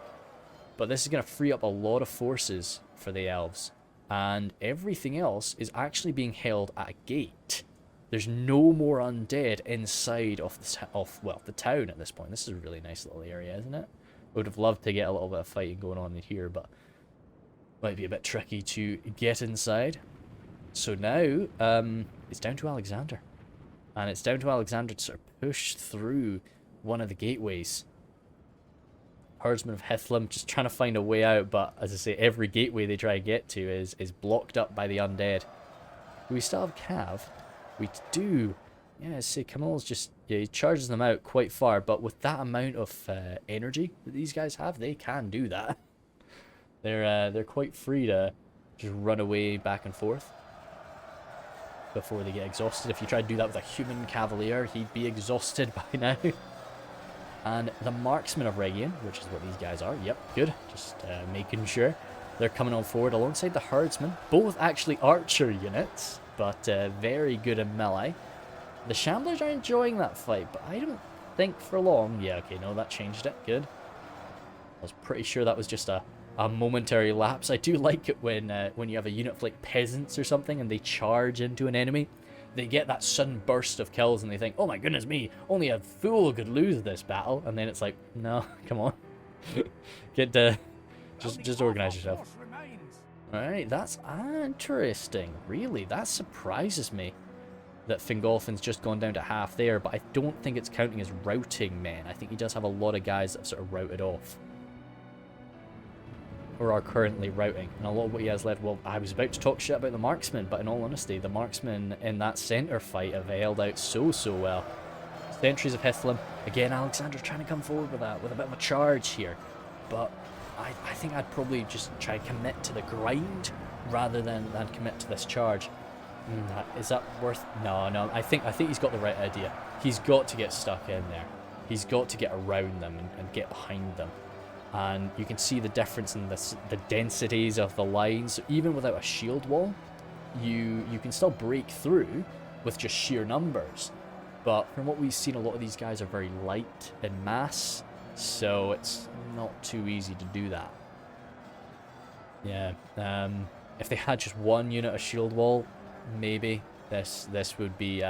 But this is going to free up a lot of forces for the elves. And everything else is actually being held at a gate. There's no more undead inside of the town at this point. This is a really nice little area, isn't it? I would have loved to get a little bit of fighting going on in here, but might be a bit tricky to get inside. So now, it's down to Alexander. And it's down to Alexander to sort of push through one of the gateways. Herdsmen of Hithlam just trying to find a way out, but as I say, every gateway they try to get to is blocked up by the undead. Do we still have Cav? We do. Yeah, see, Kamal's just, yeah, he charges them out quite far, but with that amount of energy that these guys have, they can do that. They're quite free to just run away back and forth before they get exhausted. If you try to do that with a human cavalier, he'd be exhausted by now. And the marksmen of Region, which is what these guys are. Yep, good. Just making sure. They're coming on forward alongside the herdsmen. Both actually archer units, but very good in melee. The Shamblers are enjoying that fight, but I don't think for long. Yeah, okay, no, that changed it. Good. I was pretty sure that was just a momentary lapse. I do like it when you have a unit of like peasants or something and they charge into an enemy. They get that sudden burst of kills and they think, oh my goodness me, only a fool could lose this battle. And then it's like, no, come on. Just organize yourself. Alright, that's interesting. Really, that surprises me that Fingolfin's just gone down to half there, but I don't think it's counting as routing men. I think he does have a lot of guys that have sort of routed off. Or are currently routing. And a lot of what he has left, well, I was about to talk shit about the marksmen, but in all honesty, the marksmen in that centre fight have held out so well. Sentries of Hithlum. Again, Alexander's trying to come forward with a bit of a charge here. But I think I'd probably just try to commit to the grind rather than commit to this charge. Is that worth... No, I think he's got the right idea. He's got to get stuck in there. He's got to get around them and get behind them. And you can see the difference in the densities of the lines. So even without a shield wall, you can still break through with just sheer numbers. But from what we've seen, a lot of these guys are very light in mass, so it's not too easy to do that. Yeah, if they had just one unit of shield wall, maybe this would be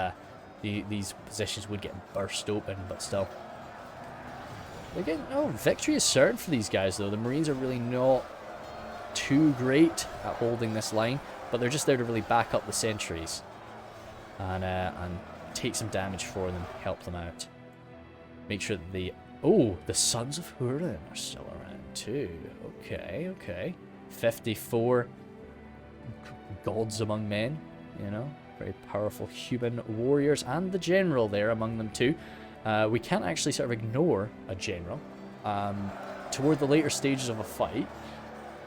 these positions would get burst open, but still. Again, victory is certain for these guys though. The Marines are really not too great at holding this line, but they're just there to really back up the sentries and take some damage for them, help them out. Make sure that the Sons of Hurin are still around too. Okay. 54 gods among men, you know, very powerful human warriors, and the general there among them too. We can't actually sort of ignore a general. Toward the later stages of a fight,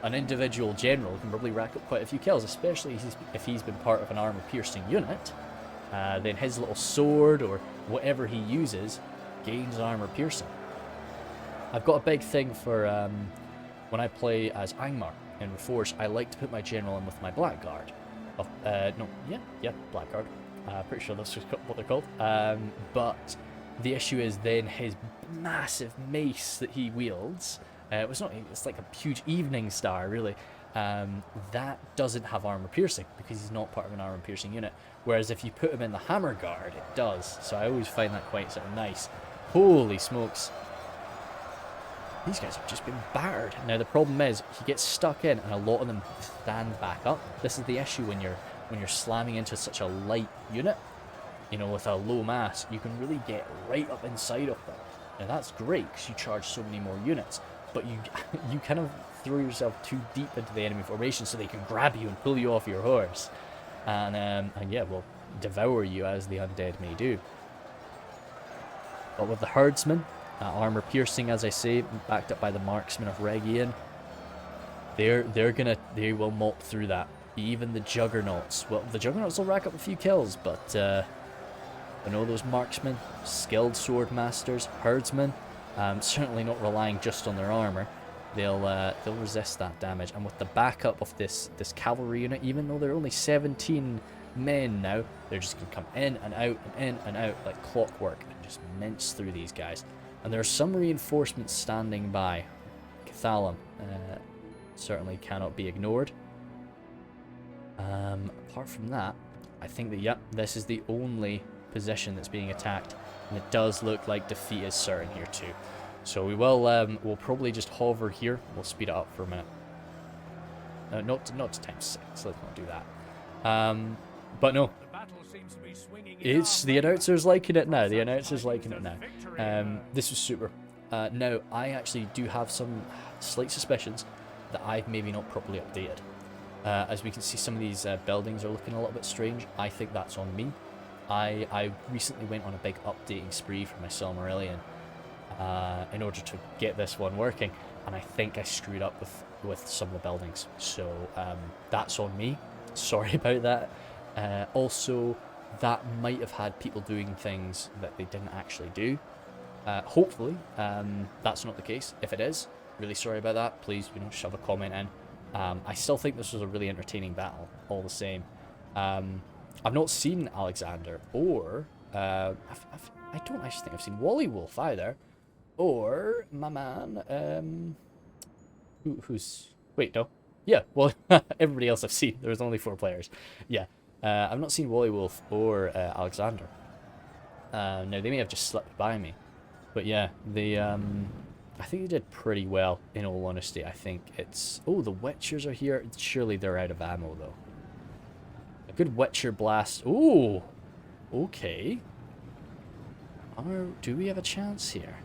an individual general can probably rack up quite a few kills, especially if he's been part of an armor-piercing unit. Then his little sword or whatever he uses gains armor-piercing. I've got a big thing for when I play as Angmar in Reforged. I like to put my general in with my Blackguard. Blackguard. Pretty sure that's what they're called. But the issue is then his massive mace that he wields. It's like a huge evening star, really. That doesn't have armor piercing because he's not part of an armor piercing unit. Whereas if you put him in the hammer guard, it does. So I always find that quite sort of nice. Holy smokes. These guys have just been battered. Now the problem is he gets stuck in and a lot of them stand back up. This is the issue when you're slamming into such a light unit. You know, with a low mass, you can really get right up inside of them. Now that's great because you charge so many more units, but you kind of throw yourself too deep into the enemy formation so they can grab you and pull you off your horse, and yeah, well, devour you as the undead may do. But with the herdsmen, armor piercing, as I say, backed up by the marksmen of Regian, they will mop through that. Even the juggernauts. Well, the juggernauts will rack up a few kills, but I know those marksmen, skilled sword masters, herdsmen, certainly not relying just on their armor. They'll resist that damage, and with the backup of this cavalry unit, even though they're only 17 men now, they're just gonna come in and out and in and out like clockwork and just mince through these guys. And there are some reinforcements standing by. Cathalum certainly cannot be ignored. Apart from that, I think that, yep, this is the only position that's being attacked, and it does look like defeat is certain here too. So we will, we'll probably just hover here. We'll speed it up for a minute. Not to times 6, let's not do that. But no, it's the announcer's liking it now. The announcer's liking it now. This was super. Now, I actually do have some slight suspicions that I've maybe not properly updated. As we can see, some of these buildings are looking a little bit strange. I think that's on me. I recently went on a big updating spree for my Silmarillion in order to get this one working, and I think I screwed up with some of the buildings. So that's on me. Sorry about that. Also, that might have had people doing things that they didn't actually do. Hopefully, that's not the case. If it is, really sorry about that. Please, shove a comment in. I still think this was a really entertaining battle, all the same. I've not seen Alexander, or I don't actually think I've seen Wally Wolf either, or my man, who's, wait, no, yeah, well, everybody else I've seen. There was only 4 players. Yeah, I've not seen Wally Wolf or Alexander. Now, they may have just slipped by me, but yeah, I think they did pretty well, in all honesty. I think it's... Oh, the Witchers are here. Surely they're out of ammo, though. A good Witcher blast. Oh, okay. Do we have a chance here?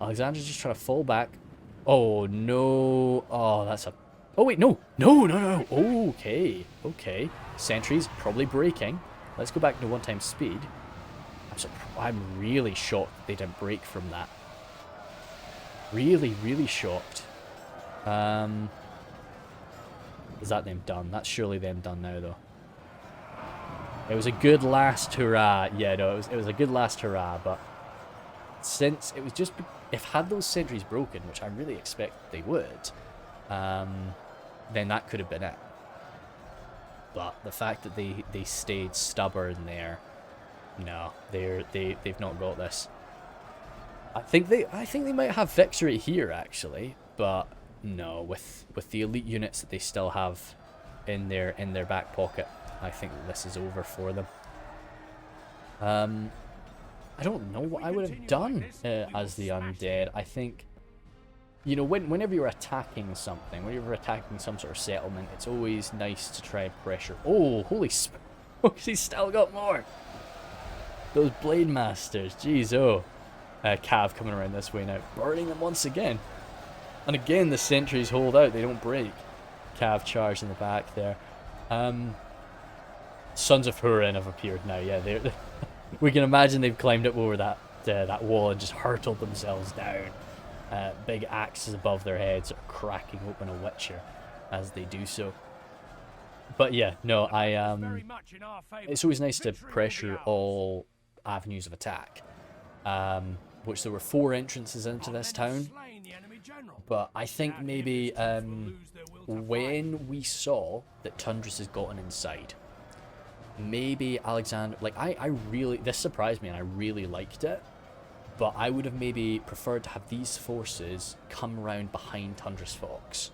Alexander's just trying to fall back. Oh, no. Oh, that's a... Oh, wait, no. No. Okay. Sentries probably breaking. Let's go back to 1 times speed. I'm really shocked they didn't break from that. Really, really shocked. Is that them done? That's surely them done now, though. It was a good last hurrah. Yeah, no, it was a good last hurrah, but since it was just... If had those sentries broken, which I really expect they would, then that could have been it. But the fact that they stayed stubborn there, no, they've not got this. I think they might have victory here actually, but no, with the elite units that they still have in their back pocket, I think that this is over for them. I don't know what I would have done as the undead. I think, you know, whenever you're attacking something, whenever you're attacking some sort of settlement, it's always nice to try and pressure. Oh, holy smokes, he's still got more. Those Blade Masters, jeez, oh. Cav coming around this way now, burning them once again. And again, the sentries hold out, they don't break. Cav charged in the back there. Sons of Hurin have appeared now, yeah, they're... We can imagine they've climbed up over that wall and just hurtled themselves down. Big axes above their heads are cracking open a Witcher as they do so. But yeah, no, it's always nice to pressure all avenues of attack. Which there were 4 entrances into this town. But I think maybe when we saw that Tundras has gotten inside, maybe Alexander, like I really, this surprised me and I really liked it, but I would have maybe preferred to have these forces come around behind Tundra's Fox,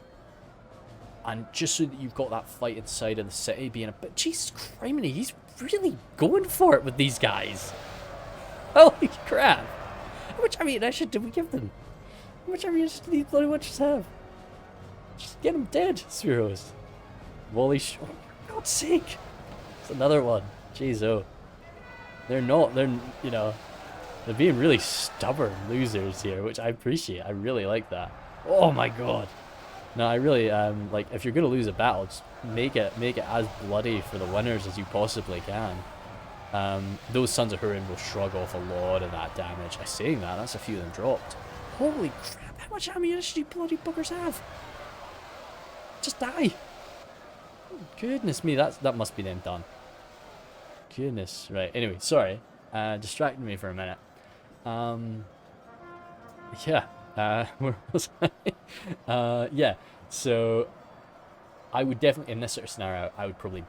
and just so that you've got that fight inside of the city being a bit, Jesus criminy, he's really going for it with these guys. Holy crap. How much ammunition did we give them? How much ammunition do these bloody witches have? Just get them dead, Spiros. Wally, for God's sake. Another one. Jeez, oh. They're, you know, they're being really stubborn losers here, which I appreciate. I really like that. Oh my god. No, I really, like, if you're going to lose a battle, just make it as bloody for the winners as you possibly can. Those Sons of Hurin will shrug off a lot of that damage. I'm saying that, that's a few of them dropped. Holy crap, how much ammunition do you bloody buggers have? Just die. Goodness me, that must be them done. Goodness, right, anyway, sorry, distracted me for a minute. Yeah, where was I? Yeah, so I would definitely, in this sort of scenario, I would probably,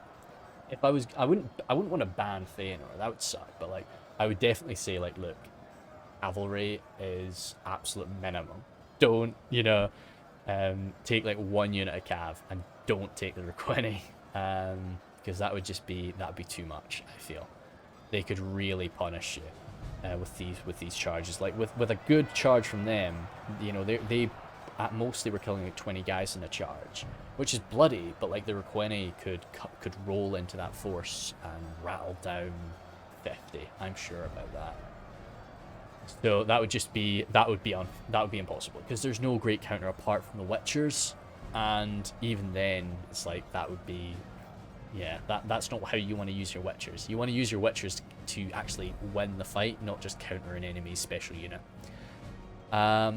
if I wouldn't want to ban Feanor, that would suck, but like, I would definitely say, like, look, Cavalry is absolute minimum. Don't, you know, take like 1 unit of Cav, and don't take the Requeni. Because that would be too much. I feel they could really punish you with these charges. Like with a good charge from them, you know, they at most they were killing like 20 guys in a charge, which is bloody. But like the Requeni could roll into that force and rattle down 50. I'm sure about that. So that would be impossible because there's no great counter apart from the Witchers. And even then, it's like that would be, yeah, that's not how you want to use your Witchers. You want to use your Witchers to actually win the fight, not just counter an enemy's special unit. I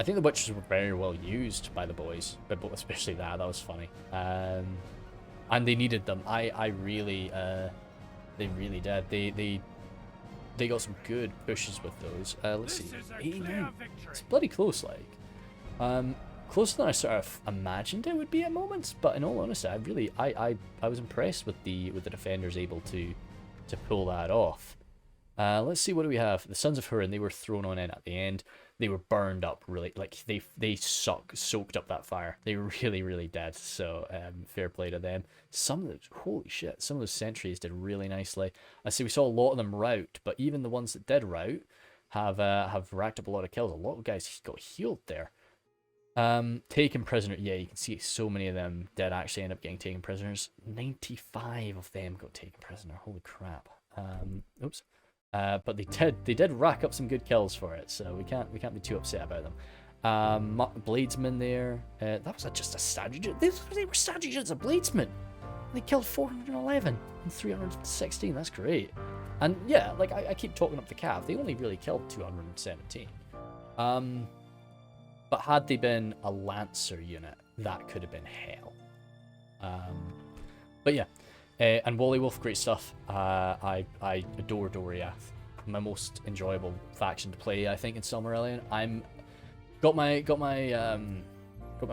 think the Witchers were very well used by the boys, but especially that was funny. And they needed them. I really, they really did. They got some good pushes with those. Let's see, 89. It's bloody close, like. Closer than I sort of imagined it would be at moments, but in all honesty, I was impressed with the defenders able to pull that off. Let's see, what do we have? The Sons of Hurin, they were thrown on in at the end. They were burned up really, like they soaked up that fire. They really did. So fair play to them. Some of the holy shit, some of those sentries did really nicely. I see we saw a lot of them rout, but even the ones that did rout have racked up a lot of kills. A lot of guys got healed there. Taken prisoner, yeah, you can see so many of them did actually end up getting taken prisoners. 95 of them got taken prisoner. Holy crap. Oops. But they did rack up some good kills for it, so we can't be too upset about them. Bladesmen there. That was just a strategy. They were strategists of Bladesmen. They killed 411 and 316. That's great. And yeah, like I keep talking up the Cav. They only really killed 217. But had they been a Lancer unit, that could have been hell. But yeah, and Wally Wolf, great stuff. I adore Doriath. My most enjoyable faction to play, I think, in Silmarillion. Got my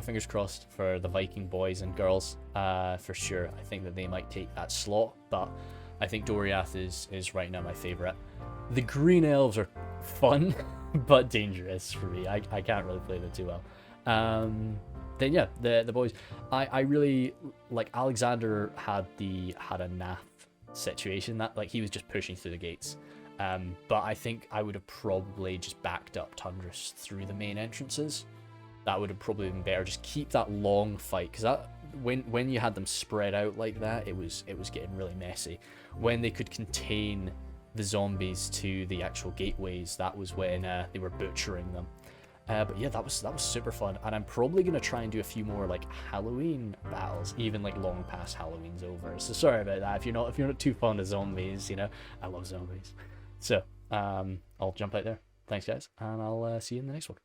fingers crossed for the Viking boys and girls, for sure. I think that they might take that slot, but I think Doriath is right now my favourite. The Green Elves are fun, but dangerous for me. I can't really play them too well. Then yeah, the boys. I really like Alexander had a Nath situation that like he was just pushing through the gates. But I think I would have probably just backed up Tundras through the main entrances. That would have probably been better. Just keep that long fight, because that when you had them spread out like that, it was getting really messy. When they could contain the zombies to the actual gateways, that was when they were butchering them. But yeah, that was super fun, and I'm probably gonna try and do a few more like Halloween battles, even like long past Halloween's over. So sorry about that if you're not too fond of zombies. You know, I love zombies. So I'll jump out there. Thanks guys, and I'll see you in the next one.